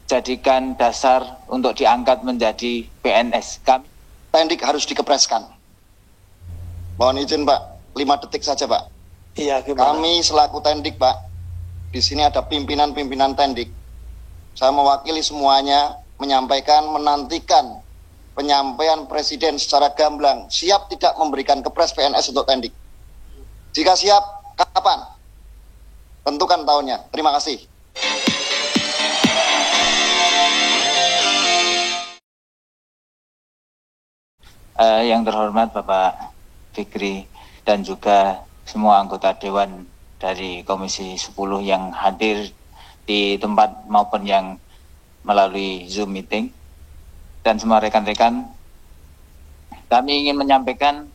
dijadikan dasar untuk diangkat menjadi PNS. Tendik harus dikepreskan. Mohon izin Pak, 5 detik saja Pak. Iya, gimana? Kami selaku Tendik Pak, di sini ada pimpinan-pimpinan Tendik. Saya mewakili semuanya menyampaikan, menantikan penyampaian Presiden secara gamblang, siap tidak memberikan kepres PNS untuk Tendik. Jika siap, kapan? Tentukan tahunnya. Terima kasih. Yang terhormat Bapak Fikri dan juga semua anggota Dewan dari Komisi 10 yang hadir di tempat maupun yang melalui Zoom meeting, dan semua rekan-rekan, kami ingin menyampaikan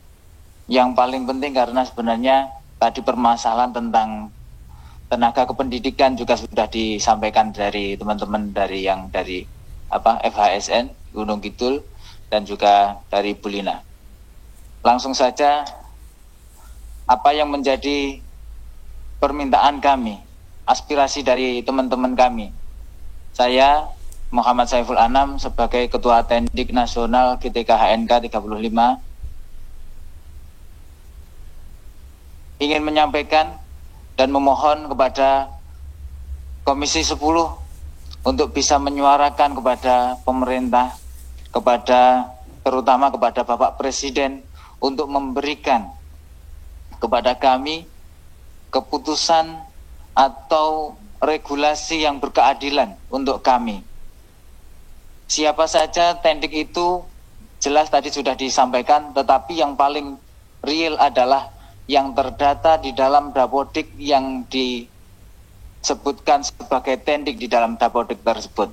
yang paling penting karena sebenarnya tadi permasalahan tentang tenaga kependidikan juga sudah disampaikan dari teman-teman dari FHSN Gunung Kidul dan juga dari Bulina. Langsung saja, apa yang menjadi permintaan kami, aspirasi dari teman-teman kami. Saya Muhammad Saiful Anam sebagai Ketua Tendik Nasional GTK HNK 35 ingin menyampaikan dan memohon kepada Komisi 10 untuk bisa menyuarakan kepada pemerintah, terutama kepada Bapak Presiden, untuk memberikan kepada kami keputusan atau regulasi yang berkeadilan untuk kami. Siapa saja Tendik itu jelas tadi sudah disampaikan, tetapi yang paling real adalah yang terdata di dalam Dapodik yang disebutkan sebagai Tendik di dalam Dapodik tersebut.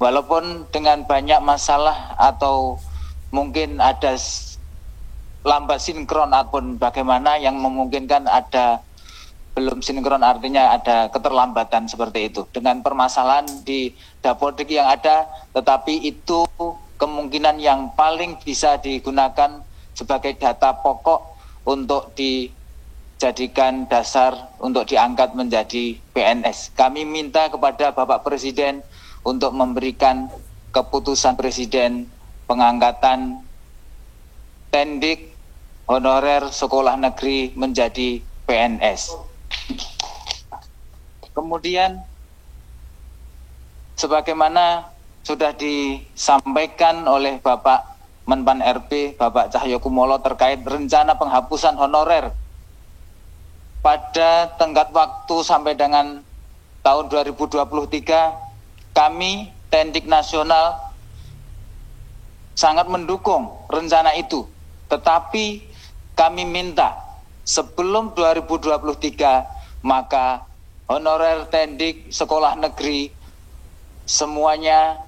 Walaupun dengan banyak masalah atau mungkin ada lambat sinkron ataupun bagaimana yang memungkinkan ada belum sinkron, artinya ada keterlambatan seperti itu dengan permasalahan di Dapodik yang ada, tetapi itu kemungkinan yang paling bisa digunakan sebagai data pokok untuk dijadikan dasar untuk diangkat menjadi PNS. Kami minta kepada Bapak Presiden untuk memberikan keputusan Presiden pengangkatan Tendik honorer sekolah negeri menjadi PNS. Kemudian sebagaimana sudah disampaikan oleh Bapak Menpan RP Bapak Cahyokumolo terkait rencana penghapusan honorer pada tenggat waktu sampai dengan tahun 2023, kami Tendik Nasional sangat mendukung rencana itu. Tetapi kami minta sebelum 2023 maka honorer Tendik sekolah negeri semuanya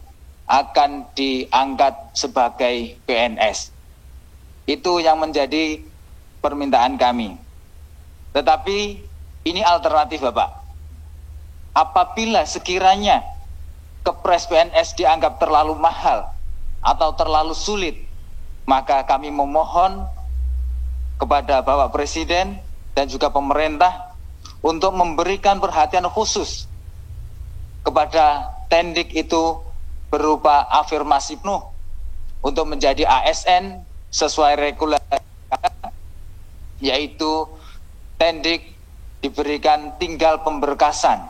akan diangkat sebagai PNS. Itu yang menjadi permintaan kami. Tetapi ini alternatif Bapak. Apabila sekiranya kepres PNS dianggap terlalu mahal atau terlalu sulit, maka kami memohon kepada Bapak Presiden dan juga pemerintah untuk memberikan perhatian khusus kepada Tendik itu berupa afirmasi penuh untuk menjadi ASN sesuai regulasi, yaitu Tendik diberikan tinggal pemberkasan.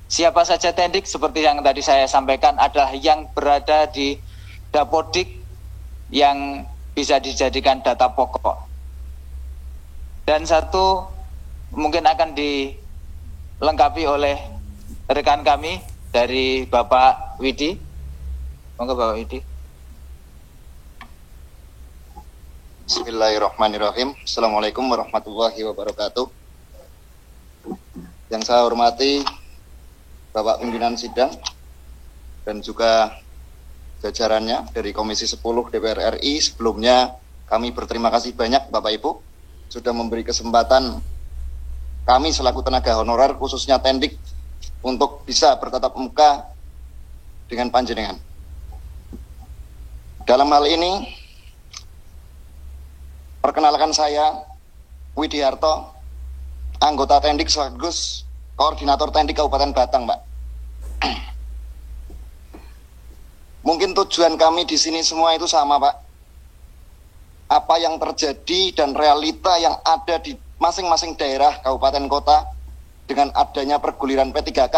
Siapa saja Tendik seperti yang tadi saya sampaikan adalah yang berada di Dapodik yang bisa dijadikan data pokok. Dan satu mungkin akan dilengkapi oleh rekan kami dari Bapak Widi. Monggo Bapak Widi. Bismillahirrahmanirrahim. Assalamualaikum warahmatullahi wabarakatuh. Yang saya hormati Bapak Pimpinan Sidang dan juga jajarannya dari Komisi 10 DPR RI. Sebelumnya kami berterima kasih banyak Bapak Ibu sudah memberi kesempatan kami selaku tenaga honorer khususnya Tendik untuk bisa bertatap muka dengan panjenengan. Dalam hal ini perkenalkan saya Widiarto, anggota Tendik sekaligus Koordinator Tendik Kabupaten Batang, Pak. mungkin tujuan kami di sini semua itu sama, Pak. Apa yang terjadi dan realita yang ada di masing-masing daerah, kabupaten, kota, dengan adanya perguliran P3K,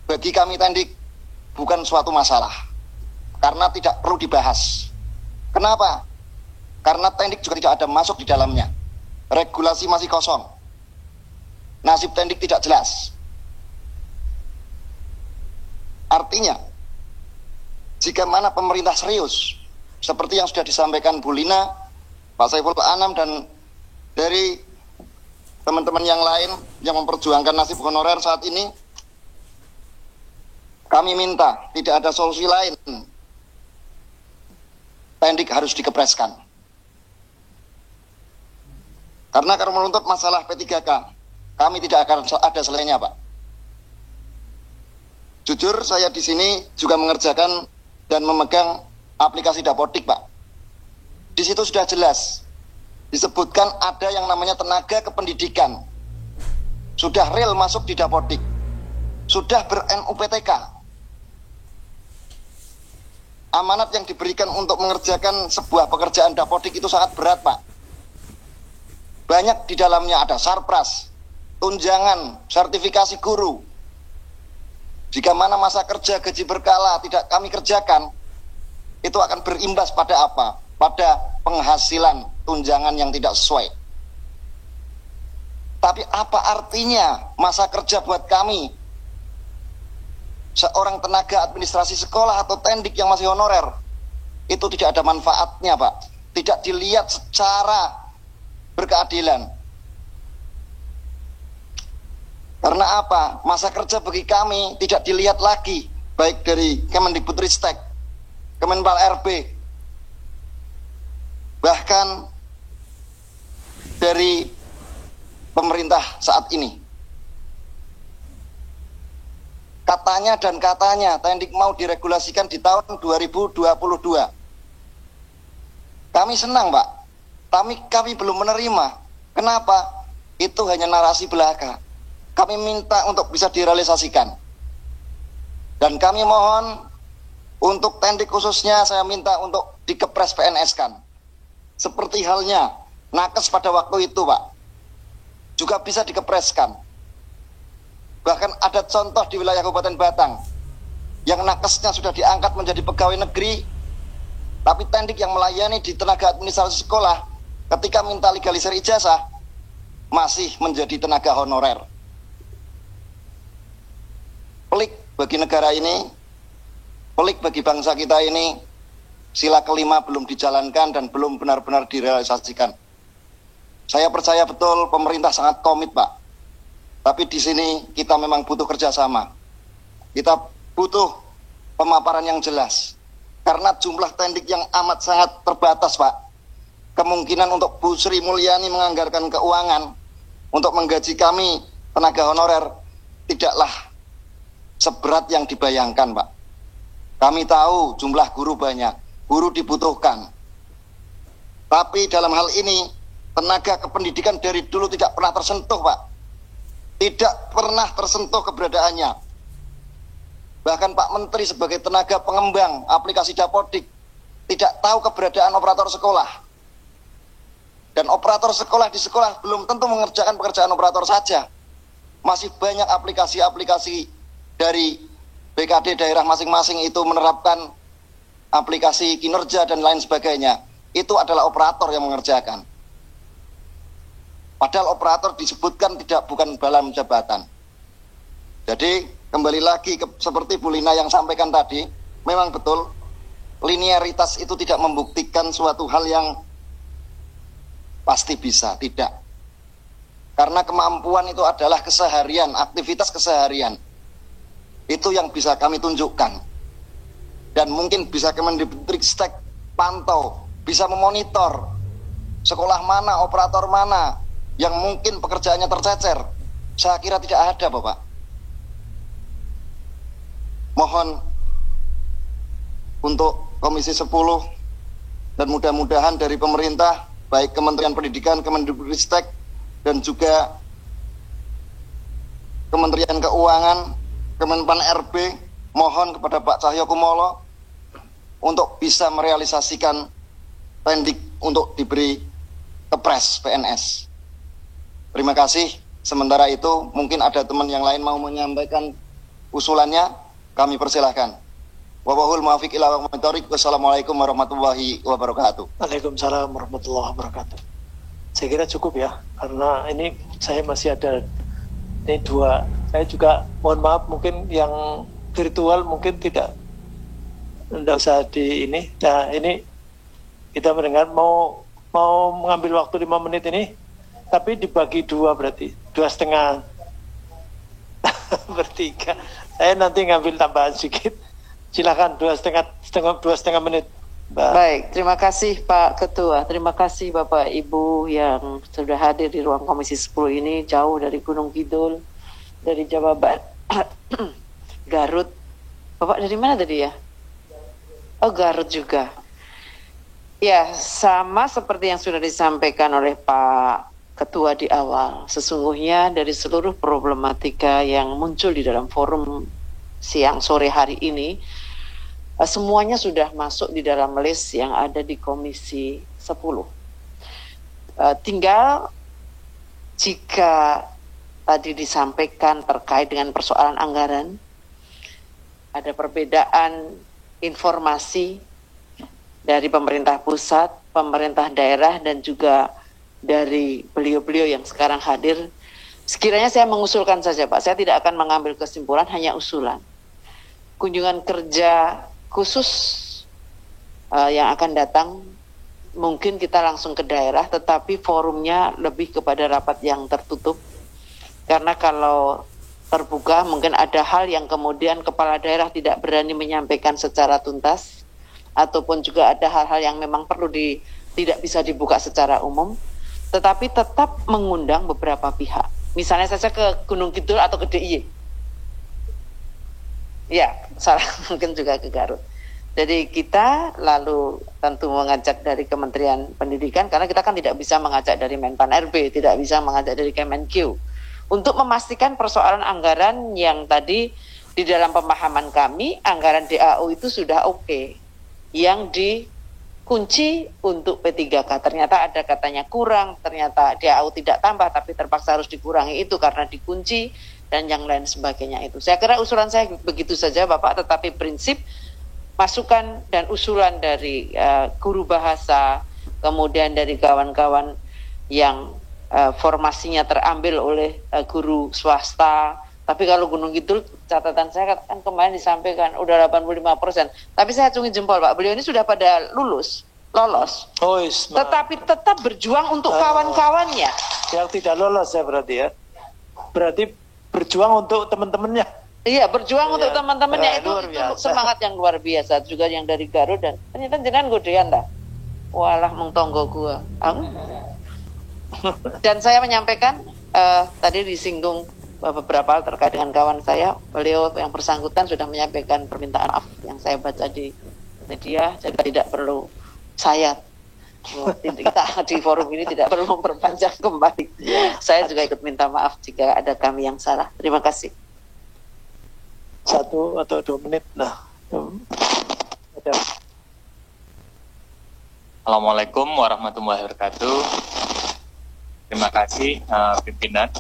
bagi kami Tendik bukan suatu masalah. Karena tidak perlu dibahas. Kenapa? Karena Tendik juga tidak ada masuk di dalamnya. Regulasi masih kosong. Nasib Tendik tidak jelas. Artinya, jika mana pemerintah serius, seperti yang sudah disampaikan Bu Lina, Pak Saiful Anam, dan dari teman-teman yang lain yang memperjuangkan nasib honorer saat ini, kami minta tidak ada solusi lain. Tendik harus dikepreskan. Karena kalau menuntut masalah P3K, kami tidak akan ada selainnya, Pak. Jujur, saya di sini juga mengerjakan dan memegang aplikasi Dapodik, Pak. Di situ sudah jelas disebutkan ada yang namanya tenaga kependidikan. Sudah real masuk di Dapodik. Sudah ber-NUPTK. Amanat yang diberikan untuk mengerjakan sebuah pekerjaan Dapodik itu sangat berat, Pak. Banyak di dalamnya ada sarpras, tunjangan, sertifikasi guru. Jika mana masa kerja gaji berkala tidak kami kerjakan, itu akan berimbas pada apa? Pada penghasilan tunjangan yang tidak sesuai. Tapi apa artinya masa kerja buat kami? Seorang tenaga administrasi sekolah atau Tendik yang masih honorer, itu tidak ada manfaatnya, Pak. Tidak dilihat secara berkeadilan. Karena apa? Masa kerja bagi kami tidak dilihat lagi, baik dari Kemendikbudristek, Kemenpal RB, bahkan dari pemerintah saat ini. Katanya Tendik mau diregulasikan di tahun 2022. Kami senang, Pak. Kami belum menerima. Kenapa? Itu hanya narasi belaka. Kami minta untuk bisa direalisasikan. Dan kami mohon untuk Tendik khususnya saya minta untuk dikepres PNS kan. Seperti halnya nakes pada waktu itu, Pak. Juga bisa dikepreskan. Bahkan ada contoh di wilayah Kabupaten Batang yang nakesnya sudah diangkat menjadi pegawai negeri, tapi Tendik yang melayani di tenaga administrasi sekolah ketika minta legalisir ijazah masih menjadi tenaga honorer. Pelik bagi negara ini, pelik bagi bangsa kita ini, sila kelima belum dijalankan dan belum benar-benar direalisasikan. Saya percaya betul pemerintah sangat komit, Pak. Tapi di sini kita memang butuh kerjasama. Kita butuh pemaparan yang jelas. Karena jumlah Tendik yang amat sangat terbatas, Pak. Kemungkinan untuk Bu Sri Mulyani menganggarkan keuangan untuk menggaji kami tenaga honorer tidaklah seberat yang dibayangkan, Pak. Kami tahu jumlah guru banyak, guru dibutuhkan. Tapi dalam hal ini tenaga kependidikan dari dulu tidak pernah tersentuh, Pak. Tidak pernah tersentuh keberadaannya. Bahkan Pak Menteri sebagai tenaga pengembang aplikasi Dapodik tidak tahu keberadaan operator sekolah. Dan operator sekolah di sekolah belum tentu mengerjakan pekerjaan operator saja. Masih banyak aplikasi-aplikasi dari BKD daerah masing-masing itu menerapkan aplikasi kinerja dan lain sebagainya. Itu adalah operator yang mengerjakan. Padahal operator disebutkan bukan dalam jabatan. Jadi kembali lagi seperti Bu Lina yang sampaikan tadi, memang betul linearitas itu tidak membuktikan suatu hal yang pasti bisa, tidak. Karena kemampuan itu adalah keseharian, aktivitas keseharian. Itu yang bisa kami tunjukkan. Dan mungkin bisa Kemendikbudristek pantau, bisa memonitor sekolah mana, operator mana yang mungkin pekerjaannya tercecer. Saya kira tidak ada, Bapak. Mohon untuk Komisi 10 dan mudah-mudahan dari pemerintah, baik Kementerian Pendidikan, Kemendikbudristek, dan juga Kementerian Keuangan, Kemenpan RB, mohon kepada Pak Cahyokumolo untuk bisa merealisasikan pendik untuk diberi kepres PNS. Terima kasih. Sementara itu mungkin ada teman yang lain mau menyampaikan usulannya, kami persilahkan. Wallahul muwaffiq ila aqwamit thoriq. Wassalamualaikum warahmatullahi wabarakatuh. Waalaikumsalam warahmatullahi wabarakatuh. Saya kira cukup ya, karena ini saya masih ada ini dua. Saya juga mohon maaf mungkin yang virtual mungkin tidak usah di ini. Nah ini kita mendengar mau mengambil waktu 5 menit ini, tapi dibagi dua berarti 2,5 bertiga. Saya nanti ngambil tambahan sedikit. Silakan 2,5 menit. Mbak. Baik, terima kasih Pak Ketua. Terima kasih Bapak Ibu yang sudah hadir di ruang Komisi 10 ini, jauh dari Gunung Kidul, dari Jawa Barat, Garut. Bapak dari mana tadi ya? Oh, Garut juga. Ya, sama seperti yang sudah disampaikan oleh Pak Ketua di awal. Sesungguhnya dari seluruh problematika yang muncul di dalam forum siang sore hari ini, semuanya sudah masuk di dalam list yang ada di Komisi 10. Tinggal jika tadi disampaikan terkait dengan persoalan anggaran, ada perbedaan informasi dari pemerintah pusat, pemerintah daerah, dan juga dari beliau-beliau yang sekarang hadir. Sekiranya saya mengusulkan saja Pak, saya tidak akan mengambil kesimpulan, hanya usulan. Kunjungan kerja khusus yang akan datang, mungkin kita langsung ke daerah, tetapi forumnya lebih kepada rapat yang tertutup. Karena kalau terbuka mungkin ada hal yang kemudian kepala daerah tidak berani menyampaikan secara tuntas, ataupun juga ada hal-hal yang memang perlu tidak bisa dibuka secara umum, tetapi tetap mengundang beberapa pihak. Misalnya saja ke Gunung Kidul atau ke DIY. Ya, salah mungkin juga ke Garut. Jadi kita lalu tentu mengajak dari Kementerian Pendidikan, karena kita kan tidak bisa mengajak dari Menpan RB, tidak bisa mengajak dari Kemenkeu, untuk memastikan persoalan anggaran yang tadi di dalam pemahaman kami, anggaran DAU itu sudah oke. Yang dikunci untuk P3K, ternyata ada katanya kurang, ternyata DAU tidak tambah, tapi terpaksa harus dikurangi itu karena dikunci, dan yang lain sebagainya itu. Saya kira usulan saya begitu saja Bapak, tetapi prinsip masukan dan usulan dari guru bahasa, kemudian dari kawan-kawan yang formasinya terambil oleh guru swasta. Tapi kalau Gunung Kidul, catatan saya kan kemarin disampaikan udah 85%. Tapi saya acungi jempol Pak, beliau ini sudah pada lolos. Tetapi tetap berjuang untuk kawan-kawannya. Yang tidak lolos ya berarti ya. Berarti berjuang untuk teman-temannya. Iya, berjuang untuk teman-temannya itu semangat yang luar biasa. Juga yang dari Garut, dan ternyata jenengan godean dah. Walah mung tonggo gua. Dan saya menyampaikan tadi disinggung beberapa hal terkait dengan kawan saya. Beliau yang bersangkutan sudah menyampaikan permintaan maaf yang saya baca di media, jadi tidak perlu saya kita di forum ini tidak perlu memperpanjang kembali. Saya juga ikut minta maaf jika ada kami yang salah. Terima kasih. 1 atau 2 menit. Nah, Assalamualaikum warahmatullahi wabarakatuh. Terima kasih pimpinan.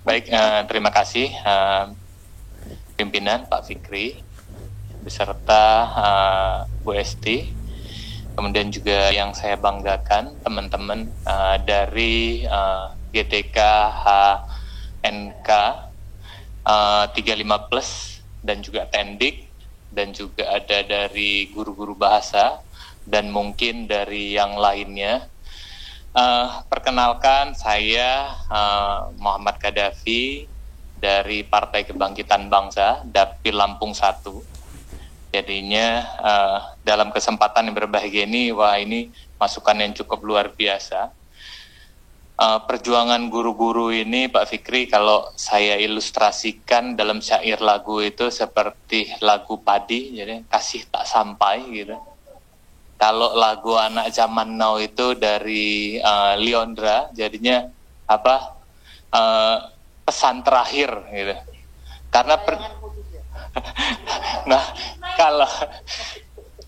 Baik, terima kasih pimpinan Pak Fikri beserta Bu Esti, kemudian juga yang saya banggakan teman-teman dari GTK HNK 35 plus dan juga Tendik, dan juga ada dari guru-guru bahasa dan mungkin dari yang lainnya. Perkenalkan, saya Muhammad Kadafi dari Partai Kebangkitan Bangsa, Dapil Lampung 1. Jadinya dalam kesempatan yang berbahagia ini, wah ini masukan yang cukup luar biasa. Perjuangan guru-guru ini Pak Fikri, kalau saya ilustrasikan dalam syair lagu itu seperti lagu padi, jadi kasih tak sampai gitu. Kalau lagu anak zaman now itu dari Leondra, jadinya pesan terakhir gitu. Karena nah,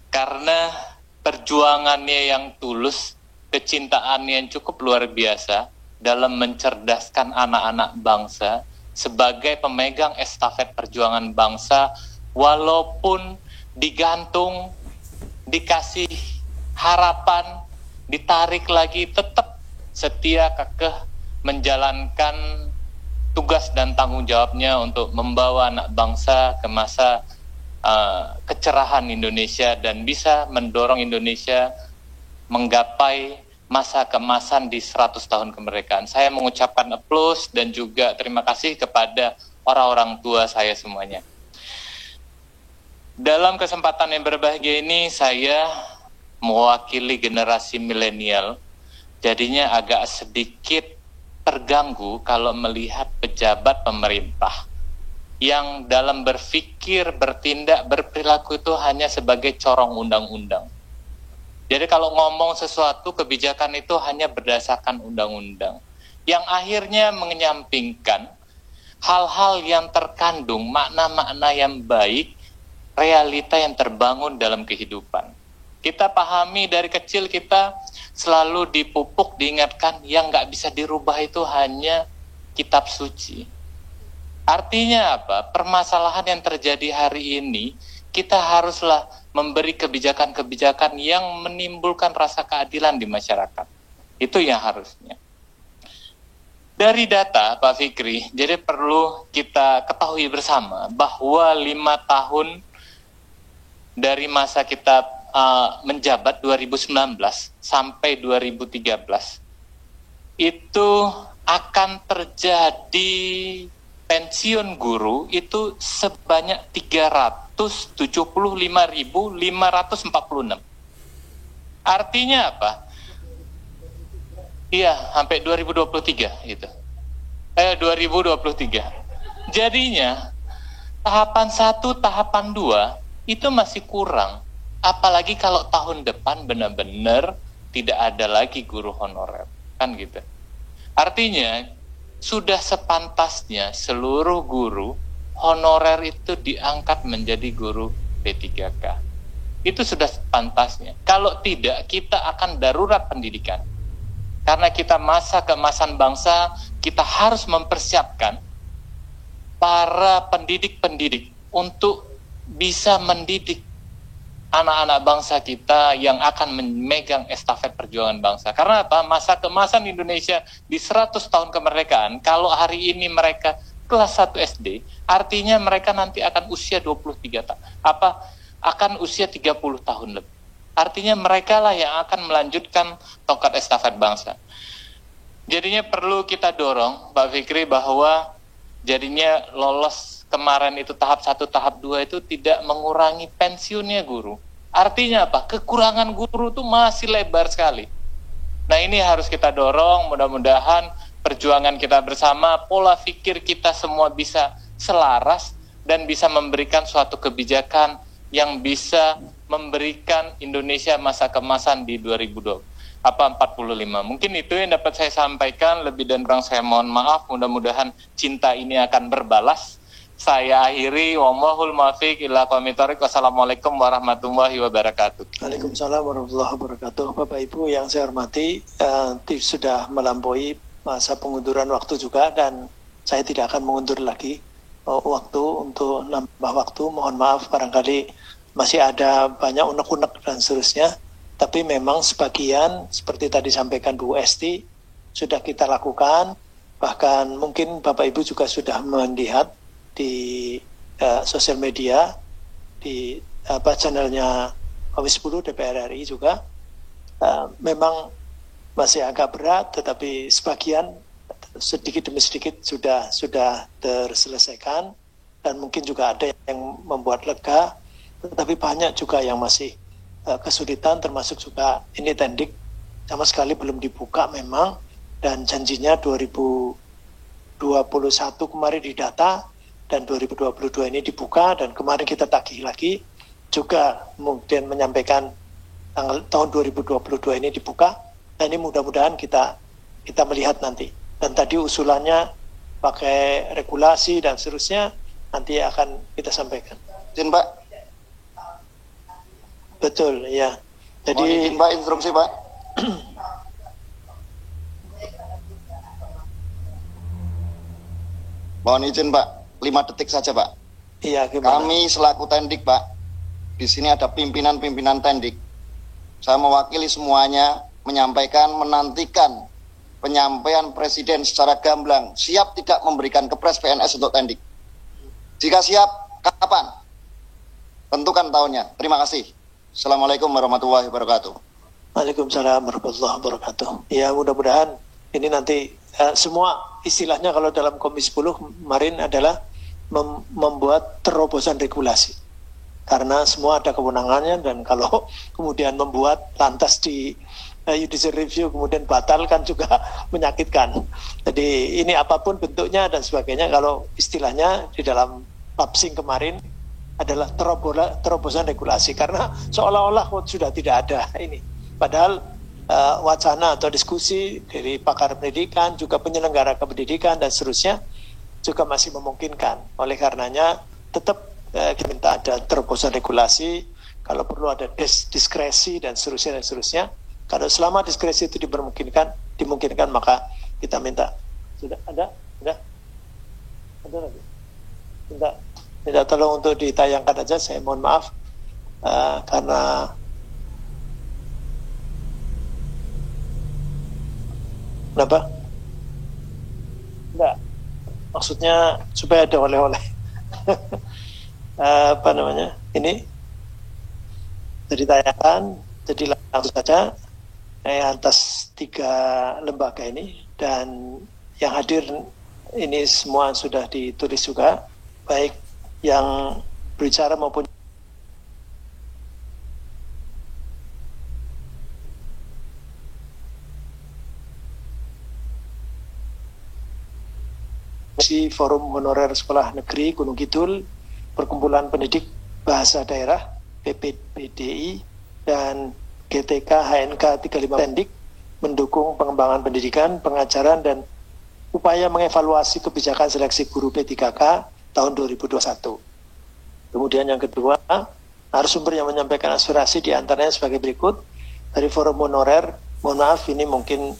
karena perjuangannya yang tulus, kecintaannya yang cukup luar biasa dalam mencerdaskan anak-anak bangsa sebagai pemegang estafet perjuangan bangsa, walaupun digantung, dikasih harapan, ditarik lagi, tetap setia kekeh menjalankan tugas dan tanggung jawabnya untuk membawa anak bangsa ke masa kecerahan Indonesia dan bisa mendorong Indonesia menggapai masa keemasan di 100 tahun kemerdekaan. Saya mengucapkan aplaus dan juga terima kasih kepada orang-orang tua saya semuanya. Dalam kesempatan yang berbahagia ini, saya mewakili generasi milenial, jadinya agak sedikit terganggu kalau melihat pejabat pemerintah yang dalam berpikir, bertindak, berperilaku itu hanya sebagai corong undang-undang. Jadi kalau ngomong sesuatu, kebijakan itu hanya berdasarkan undang-undang, yang akhirnya menyampingkan hal-hal yang terkandung, makna-makna yang baik, realita yang terbangun dalam kehidupan. Kita pahami dari kecil, kita selalu dipupuk, diingatkan yang nggak bisa dirubah itu hanya kitab suci. Artinya apa? Permasalahan yang terjadi hari ini, kita haruslah memberi kebijakan-kebijakan yang menimbulkan rasa keadilan di masyarakat. Itu yang harusnya. Dari data, Pak Fikri, jadi perlu kita ketahui bersama bahwa 5 tahun dari masa kita menjabat 2019 sampai 2013, itu akan terjadi pensiun guru itu sebanyak 375.546. Artinya apa? Iya, sampai 2023 itu. 2023. Jadinya tahapan 1, tahapan 2 itu masih kurang. Apalagi kalau tahun depan benar-benar tidak ada lagi guru honorer, kan gitu. Artinya sudah sepantasnya seluruh guru honorer itu diangkat menjadi guru P3K. Itu sudah sepantasnya. Kalau tidak, kita akan darurat pendidikan. Karena kita masa keemasan bangsa, kita harus mempersiapkan para pendidik-pendidik untuk bisa mendidik anak-anak bangsa kita yang akan memegang estafet perjuangan bangsa. Karena apa? Masa keemasan Indonesia di 100 tahun kemerdekaan, kalau hari ini mereka kelas 1 SD, artinya mereka nanti akan usia 30 tahun lebih. Artinya mereka lah yang akan melanjutkan tongkat estafet bangsa. Jadinya perlu kita dorong, Pak Fikri, bahwa jadinya lolos kemarin itu tahap 1, tahap 2 itu tidak mengurangi pensiunnya guru. Artinya apa? Kekurangan guru itu masih lebar sekali. Nah, ini harus kita dorong, mudah-mudahan perjuangan kita bersama, pola pikir kita semua bisa selaras dan bisa memberikan suatu kebijakan yang bisa memberikan Indonesia masa keemasan di 2045. Mungkin itu yang dapat saya sampaikan, lebih dan kurang saya mohon maaf, mudah-mudahan cinta ini akan berbalas. Saya akhiri, wallahul muwaffiq ila aqwamit thoriq. Wassalamualaikum warahmatullahi wabarakatuh. Waalaikumsalam warahmatullahi wabarakatuh. Bapak Ibu yang saya hormati, sudah melampaui masa pengunduran waktu juga, dan saya tidak akan mengundur lagi waktu. Untuk nambah waktu, mohon maaf barangkali masih ada banyak unek-unek dan seterusnya, tapi memang sebagian seperti tadi sampaikan Bu Esti sudah kita lakukan. Bahkan mungkin Bapak Ibu juga sudah melihat di sosial media, di channelnya Komisi 10 DPR RI juga, memang masih agak berat, tetapi sebagian sedikit demi sedikit sudah terselesaikan, dan mungkin juga ada yang membuat lega, tetapi banyak juga yang masih kesulitan, termasuk juga ini tendik sama sekali belum dibuka memang, dan janjinya 2021 kemarin didata, dan 2022 ini dibuka, dan kemarin kita tagih lagi juga, kemudian menyampaikan tahun 2022 ini dibuka. Nah, ini mudah-mudahan kita melihat nanti. Dan tadi usulannya pakai regulasi dan seterusnya, nanti akan kita sampaikan. Izin Pak. Betul, ya. Mohon Jadi izin Pak, instruksi Pak. Mohon izin Pak, 5 detik saja Pak. iya, gimana? Kami selaku Tendik Pak, di sini ada pimpinan-pimpinan Tendik. Saya mewakili semuanya menyampaikan, menantikan penyampaian Presiden secara gamblang, siap tidak memberikan kepres PNS untuk Tendik. Jika siap, kapan? Tentukan tahunnya. Terima kasih. Assalamualaikum warahmatullahi wabarakatuh. Waalaikumsalam warahmatullahi wabarakatuh. Ya, mudah-mudahan ini nanti semua istilahnya kalau dalam Komisi 10 kemarin adalah membuat terobosan regulasi. Karena semua ada kewenangannya, dan kalau kemudian membuat lantas di judicial review kemudian batalkan juga menyakitkan. Jadi ini apapun bentuknya dan sebagainya, kalau istilahnya di dalam papsing kemarin adalah terobosan regulasi, karena seolah-olah sudah tidak ada ini. Padahal wacana atau diskusi dari pakar pendidikan, juga penyelenggara pendidikan dan seterusnya juga masih memungkinkan. Oleh karenanya tetap kita minta ada terobosan regulasi, kalau perlu ada diskresi dan seterusnya. Kalau selama diskresi itu dimungkinkan, maka kita minta. Sudah ada lagi. Minta tolong untuk ditayangkan aja. Saya mohon maaf karena kenapa? Enggak. Maksudnya supaya ada oleh-oleh. Apa namanya? Ini jadi ditayangkan, jadi langsung saja atas 3 lembaga ini, dan yang hadir ini semua sudah ditulis juga, baik yang berbicara maupun Forum Honorer Sekolah Negeri Gunung Kidul, Perkumpulan Pendidik Bahasa Daerah PPBDI, dan GTK HNK 35 Tendik mendukung pengembangan pendidikan, pengajaran, dan upaya mengevaluasi kebijakan seleksi guru P3K tahun 2021. Kemudian yang kedua, narasumber yang menyampaikan aspirasi diantaranya sebagai berikut. Dari Forum Honorer, mohon maaf ini mungkin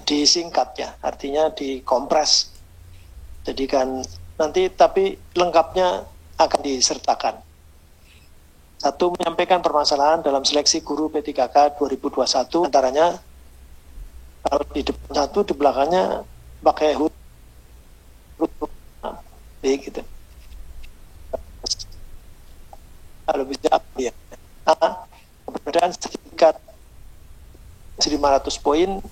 disingkat ya, artinya dikompres. Jadi kan nanti tapi lengkapnya akan disertakan. 1, menyampaikan permasalahan dalam seleksi guru P3K 2021, antaranya kalau di depan 1, di belakangnya pakai huruf B gitu. Kalau bisa ya. Keberadaan sertifikat 500 poin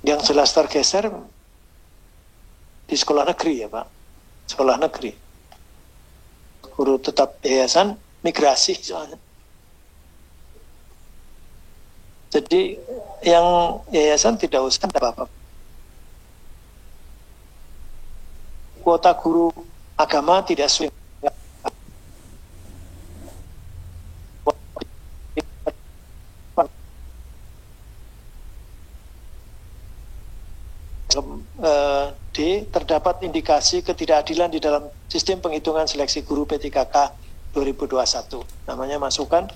yang jelas tergeser di sekolah negeri ya Pak, sekolah negeri. Guru tetap yayasan migrasi soalnya. Jadi yang yayasan tidak usah ada apa-apa. Kuota guru agama tidak sesuai. D. Terdapat indikasi ketidakadilan di dalam sistem penghitungan seleksi guru P3K 2021. Namanya masukan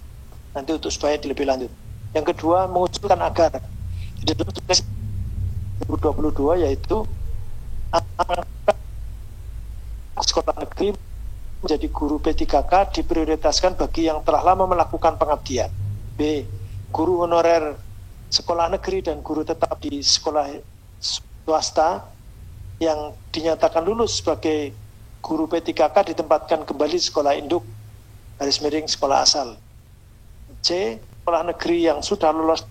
nanti untuk supaya lebih lanjut. Yang kedua, mengusulkan agar di dalam seleksi 2022 yaitu sekolah negeri menjadi guru P3K diprioritaskan bagi yang telah lama melakukan pengabdian. B. Guru honorer sekolah negeri dan guru tetap di sekolah swasta yang dinyatakan lulus sebagai guru P3K ditempatkan kembali sekolah induk / sekolah asal. C. Sekolah negeri yang sudah lulus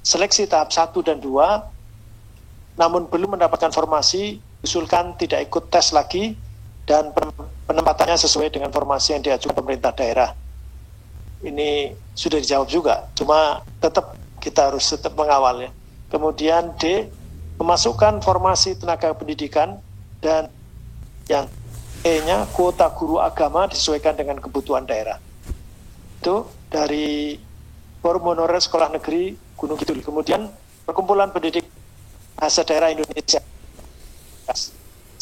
seleksi tahap 1 dan 2 namun belum mendapatkan formasi diusulkan tidak ikut tes lagi dan penempatannya sesuai dengan formasi yang diajukan pemerintah daerah. Ini sudah dijawab juga, cuma tetap kita harus tetap mengawal ya. Kemudian D, memasukkan formasi tenaga pendidikan dan yang E-nya kuota guru agama disesuaikan dengan kebutuhan daerah. Itu dari Forum Honorer Sekolah Negeri Gunung Kidul. Kemudian Perkumpulan Pendidik Bahasa Daerah Indonesia. 1.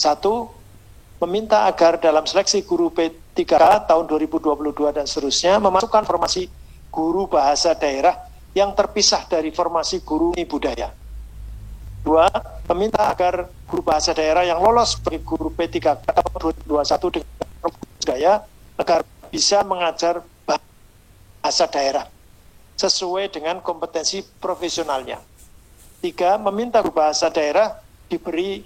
Meminta agar dalam seleksi guru P3K tahun 2022 dan seterusnya memasukkan formasi guru bahasa daerah yang terpisah dari formasi guru budaya. 2. Meminta agar guru bahasa daerah yang lolos sebagai guru P3K tahun 2021 dengan budaya agar bisa mengajar bahasa daerah sesuai dengan kompetensi profesionalnya. 3. Meminta guru bahasa daerah diberi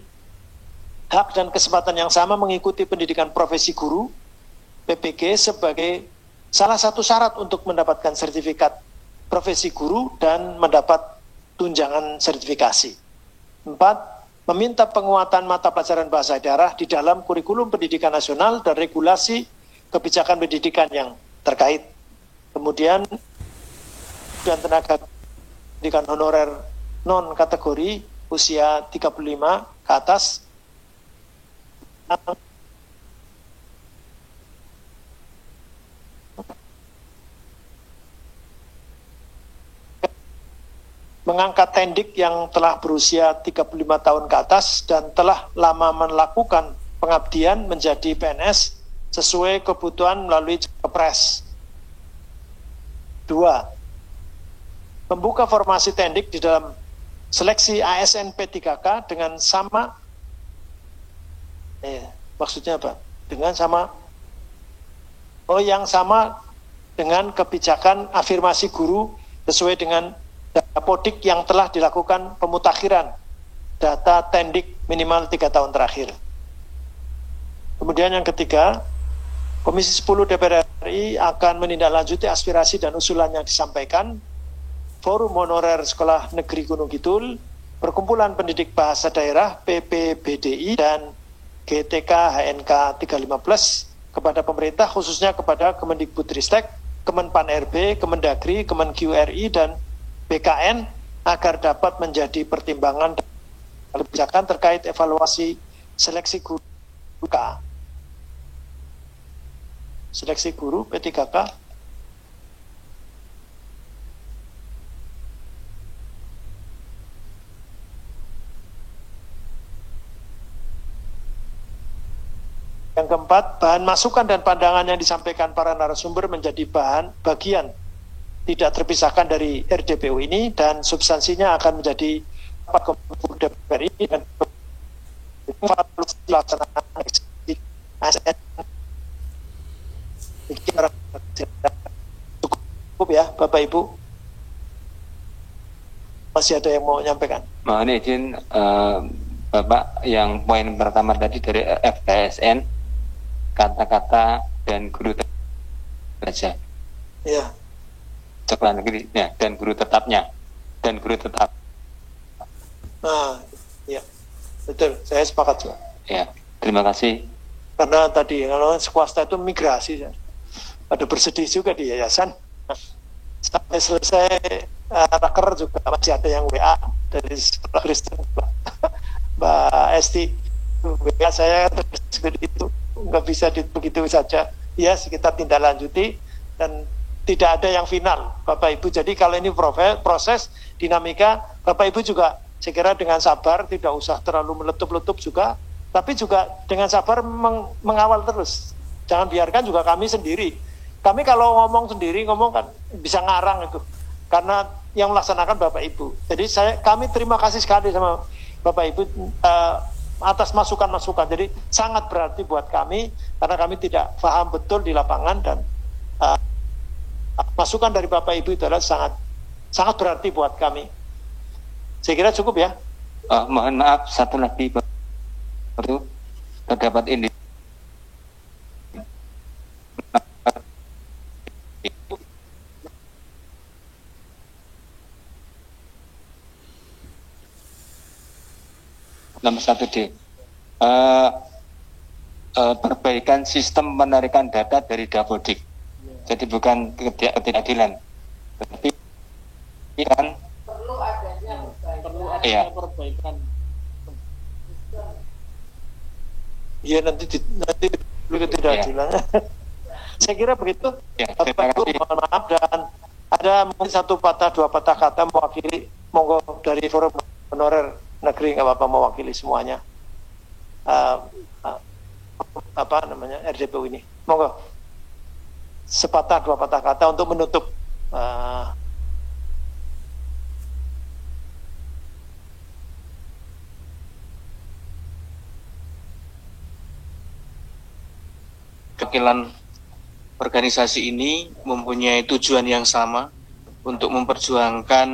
hak dan kesempatan yang sama mengikuti pendidikan profesi guru PPG sebagai salah satu syarat untuk mendapatkan sertifikat profesi guru dan mendapat tunjangan sertifikasi. 4. Meminta penguatan mata pelajaran bahasa daerah di dalam kurikulum pendidikan nasional dan regulasi kebijakan pendidikan yang terkait. Kemudian dan tenaga pendidikan honorer non kategori usia 35 ke atas mengangkat tendik yang telah berusia 35 tahun ke atas dan telah lama melakukan pengabdian menjadi PNS sesuai kebutuhan melalui Kepres. 2. Membuka formasi tendik di dalam seleksi ASN P3K dengan sama maksudnya apa? Dengan sama yang sama dengan kebijakan afirmasi guru sesuai dengan Dapodik yang telah dilakukan pemutakhiran data tendik minimal 3 tahun terakhir. Kemudian yang ketiga, Komisi 10 DPR RI akan menindaklanjuti aspirasi dan usulan yang disampaikan Forum Honorer Sekolah Negeri Gunung Kidul, Perkumpulan Pendidik Bahasa Daerah PPBDI dan GTK HNK 35+ kepada pemerintah, khususnya kepada Kemendikbudristek, Kemenpan RB, Kemendagri, Kemenq RI dan BKN agar dapat menjadi pertimbangan dalam kebijakan terkait evaluasi seleksi guru seleksi guru P3K. Yang keempat, bahan masukan dan pandangan yang disampaikan para narasumber menjadi bagian tidak terpisahkan dari RDPU ini dan substansinya akan menjadi DPR dan pelaksanaan ASN. Cukup ya Bapak Ibu. Masih ada yang mau menyampaikan? Mohon izin Bapak, yang poin pertama tadi dari FKSN, kata-kata dan guru saja. Iya. Sekolah negeri ya, dan guru tetapnya dan guru tetap. Ya, betul. Saya sepakat juga. Ya, terima kasih. Karena tadi kalau swasta itu migrasi, ada bersedih juga di yayasan. Sampai selesai raker juga masih ada yang WA dari sekolah Kristen, Mbak Esti. WA saya seperti itu nggak bisa begitu saja. Ya, kita tindak lanjuti dan tidak ada yang final, Bapak Ibu. Jadi kalau ini proses dinamika, Bapak Ibu juga saya kira dengan sabar, tidak usah terlalu meletup-letup juga, tapi juga dengan sabar mengawal terus. Jangan biarkan juga kami sendiri. Kami kalau ngomong sendiri, ngomong kan bisa ngarang itu, karena yang melaksanakan Bapak Ibu. Jadi kami terima kasih sekali sama Bapak Ibu atas masukan-masukan. Jadi sangat berarti buat kami, karena kami tidak paham betul di lapangan dan masukan dari Bapak Ibu itu adalah sangat berarti buat kami. Saya kira cukup ya. Mohon maaf, satu lagi itu terdapat ini. Nomor 1D. perbaikan sistem penarikan data dari Dapodik. Jadi bukan ketidakadilan, tapi kan perlu adanya perbaikan. Iya, nanti ketidakadilan. Saya kira begitu. ya, Bapak Ibu, mohon maaf, dan ada mungkin satu patah dua patah kata mewakili, monggo dari Forum Honorer Negeri, nggak apa-apa mewakili semuanya. RDPU ini, monggo sepatah dua patah kata untuk menutup Kewakilan organisasi ini mempunyai tujuan yang sama untuk memperjuangkan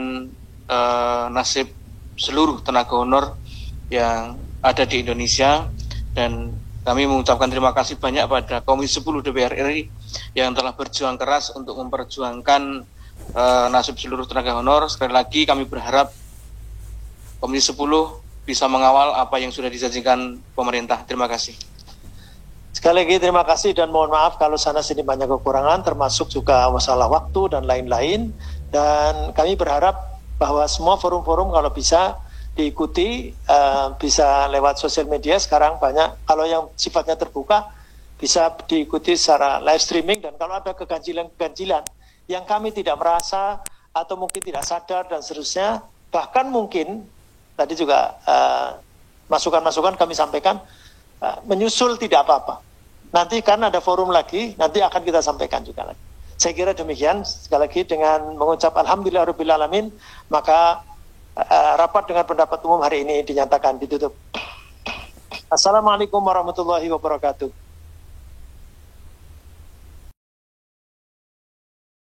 nasib seluruh tenaga honor yang ada di Indonesia, dan kami mengucapkan terima kasih banyak pada Komisi 10 DPR RI yang telah berjuang keras untuk memperjuangkan nasib seluruh tenaga honor. Sekali lagi kami berharap Komisi 10 bisa mengawal apa yang sudah dijanjikan pemerintah. Terima kasih. Sekali lagi terima kasih dan mohon maaf kalau sana sini banyak kekurangan, termasuk juga masalah waktu dan lain-lain. Dan kami berharap bahwa semua forum-forum kalau bisa diikuti, bisa lewat sosial media. Sekarang banyak, kalau yang sifatnya terbuka bisa diikuti secara live streaming, dan kalau ada keganjilan-keganjilan yang kami tidak merasa atau mungkin tidak sadar dan seterusnya, bahkan mungkin tadi juga masukan-masukan kami sampaikan, menyusul tidak apa-apa. Nanti karena ada forum lagi, nanti akan kita sampaikan juga lagi. Saya kira demikian. Sekali lagi dengan mengucap alhamdulillahirabbil maka rapat dengan pendapat umum hari ini dinyatakan ditutup. Assalamualaikum warahmatullahi wabarakatuh.